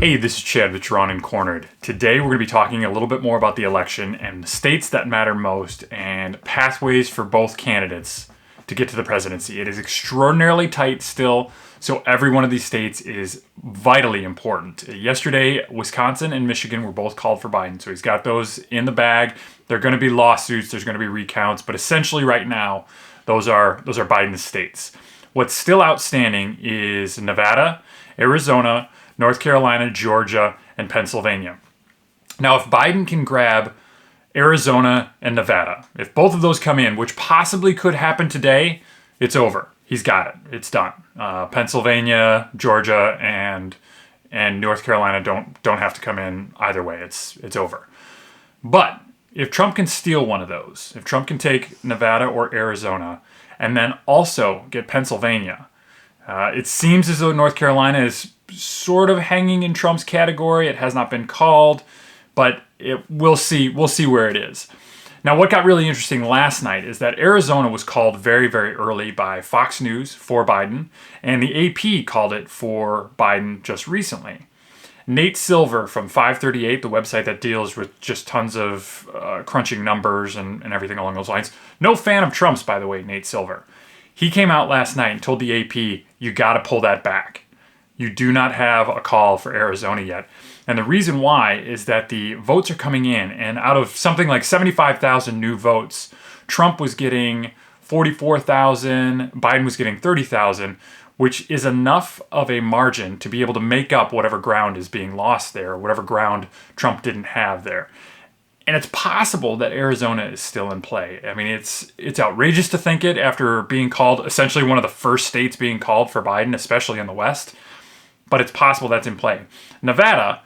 Hey, this is Chad with Drawn and Cornered. Today we're going to be talking a little bit more about the election and the states that matter most and pathways for both candidates to get to the presidency. It is extraordinarily tight still, so every one of these states is vitally important. Yesterday, Wisconsin and Michigan were both called for Biden, so he's got those in the bag. There are going to be lawsuits, there's going to be recounts, but essentially right now, those are Biden's states. What's still outstanding is Nevada, Arizona, North Carolina, Georgia, and Pennsylvania. Now, if Biden can grab Arizona and Nevada, if both of those come in, which possibly could happen today, it's over. He's got it. It's done. Pennsylvania, Georgia, and North Carolina don't have to come in either way. It's over. But if Trump can steal one of those, if Trump can take Nevada or Arizona, and then also get Pennsylvania, it seems as though North Carolina is sort of hanging in Trump's category. It has not been called, but we'll see where it is. Now, what got really interesting last night is that Arizona was called very, very early by Fox News for Biden, and the AP called it for Biden just recently. Nate Silver from 538, the website that deals with just tons of crunching numbers and everything along those lines. No fan of Trump's, by the way, Nate Silver. He came out last night and told the AP, you got to pull that back. You do not have a call for Arizona yet. And the reason why is that the votes are coming in, and out of something like 75,000 new votes, Trump was getting 44,000, Biden was getting 30,000, which is enough of a margin to be able to make up whatever ground is being lost there, whatever ground Trump didn't have there. And it's possible that Arizona is still in play. I mean, it's outrageous to think it after being called essentially one of the first states being called for Biden, especially in the West. But it's possible that's in play. Nevada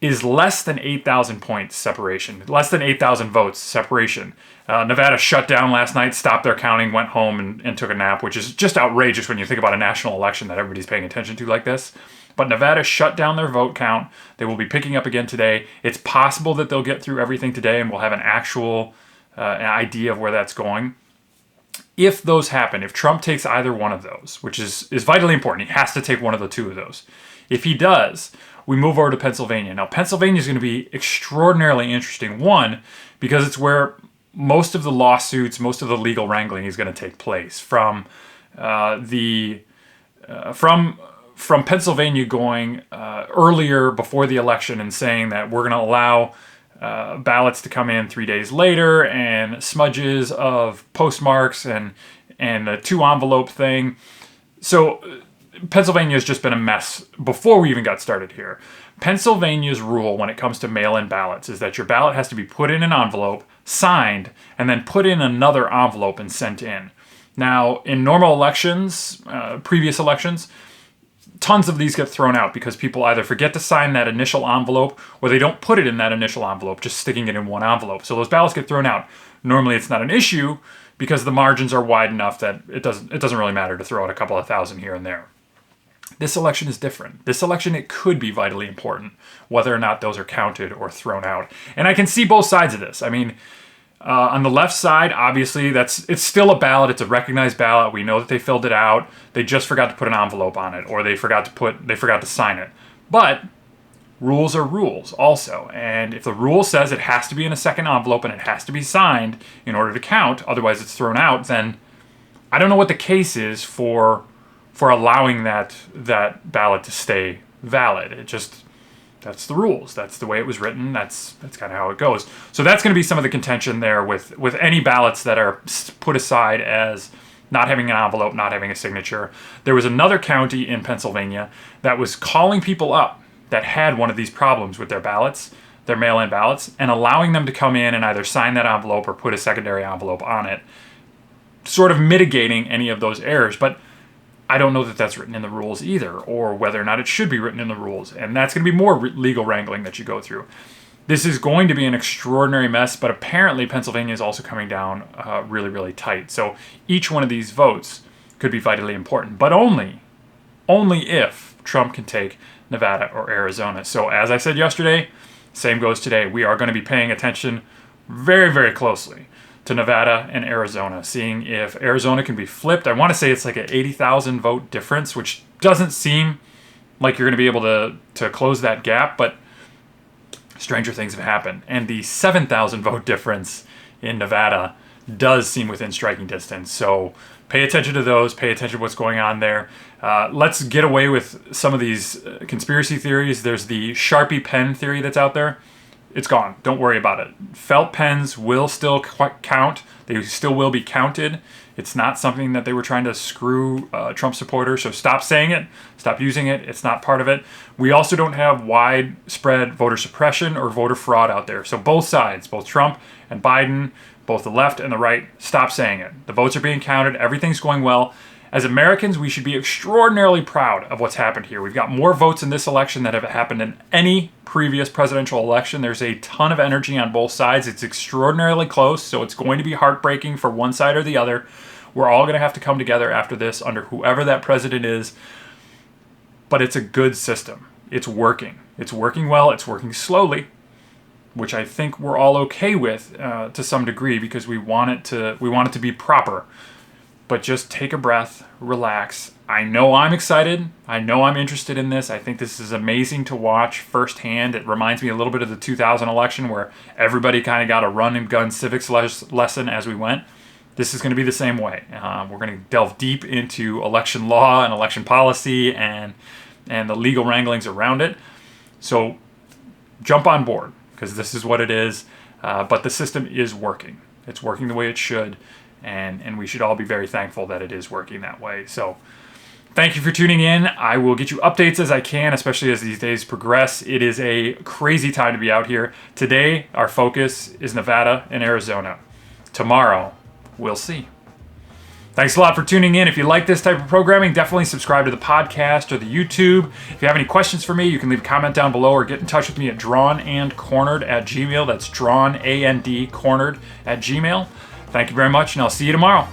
is less than 8,000 points separation, less than 8,000 votes separation. Nevada shut down last night, stopped their counting, went home and took a nap, which is just outrageous when you think about a national election that everybody's paying attention to like this. But Nevada shut down their vote count. They will be picking up again today. It's possible that they'll get through everything today and we'll have an actual idea of where that's going. If those happen, if Trump takes either one of those, which is vitally important, he has to take one of the two of those. If he does, we move over to Pennsylvania. Now, Pennsylvania is going to be extraordinarily interesting. One, because it's where most of the lawsuits, most of the legal wrangling is going to take place. From Pennsylvania going earlier before the election and saying that we're going to allow ballots to come in 3 days later and smudges of postmarks and the 2-envelope thing. So Pennsylvania has just been a mess before we even got started here. Pennsylvania's rule when it comes to mail-in ballots is that your ballot has to be put in an envelope, signed, and then put in another envelope and sent in. Now, in normal elections, previous elections, tons of these get thrown out because people either forget to sign that initial envelope or they don't put it in that initial envelope, just sticking it in one envelope. So those ballots get thrown out. Normally it's not an issue because the margins are wide enough that it doesn't really matter to throw out a couple of thousand here and there. This election is different. This election, it could be vitally important whether or not those are counted or thrown out. And I can see both sides of this. I mean, on the left side, obviously, it's still a ballot. It's a recognized ballot. We know that they filled it out. They just forgot to put an envelope on it, or they forgot to sign it. But rules are rules also. And if the rule says it has to be in a second envelope and it has to be signed in order to count, otherwise it's thrown out, then I don't know what the case is for allowing that ballot to stay valid. That's the rules. That's the way it was written. That's kind of how it goes. So that's going to be some of the contention there with any ballots that are put aside as not having an envelope, not having a signature. There was another county in Pennsylvania that was calling people up that had one of these problems with their ballots, their mail-in ballots, and allowing them to come in and either sign that envelope or put a secondary envelope on it, sort of mitigating any of those errors. But I don't know that that's written in the rules either, or whether or not it should be written in the rules. And that's going to be more legal wrangling that you go through. This is going to be an extraordinary mess, but apparently Pennsylvania is also coming down really, really tight. So each one of these votes could be vitally important, but only if Trump can take Nevada or Arizona. So as I said yesterday, same goes today. We are going to be paying attention very, very closely to Nevada and Arizona, seeing if Arizona can be flipped. I want to say it's like an 80,000 vote difference, which doesn't seem like you're going to be able to close that gap, but stranger things have happened. And the 7,000 vote difference in Nevada does seem within striking distance. So pay attention to those, pay attention to what's going on there. Let's get away with some of these conspiracy theories. There's the Sharpie pen theory that's out there. It's gone. Don't worry about it. Felt pens will still count. They still will be counted. It's not something that they were trying to screw Trump supporters. So stop saying it. Stop using it. It's not part of it. We also don't have widespread voter suppression or voter fraud out there. So both sides, both Trump and Biden, both the left and the right, stop saying it. The votes are being counted. Everything's going well. As Americans, we should be extraordinarily proud of what's happened here. We've got more votes in this election than have happened in any previous presidential election. There's a ton of energy on both sides. It's extraordinarily close, so it's going to be heartbreaking for one side or the other. We're all going to have to come together after this under whoever that president is. But it's a good system. It's working. It's working well. It's working slowly, which I think we're all okay with to some degree because we want it to be proper. But just take a breath, relax. I know I'm excited. I know I'm interested in this. I think this is amazing to watch firsthand. It reminds me a little bit of the 2000 election where everybody kind of got a run and gun civics lesson as we went. This is going to be the same way. We're going to delve deep into election law and election policy and the legal wranglings around it. So jump on board because this is what it is. But the system is working. It's working the way it should. And we should all be very thankful that it is working that way. So thank you for tuning in. I will get you updates as I can, especially as these days progress. It is a crazy time to be out here. Today, our focus is Nevada and Arizona. Tomorrow, we'll see. Thanks a lot for tuning in. If you like this type of programming, definitely subscribe to the podcast or the YouTube. If you have any questions for me, you can leave a comment down below or get in touch with me at drawnandcornered@gmail.com. That's drawnandcornered@gmail.com. Thank you very much, and I'll see you tomorrow.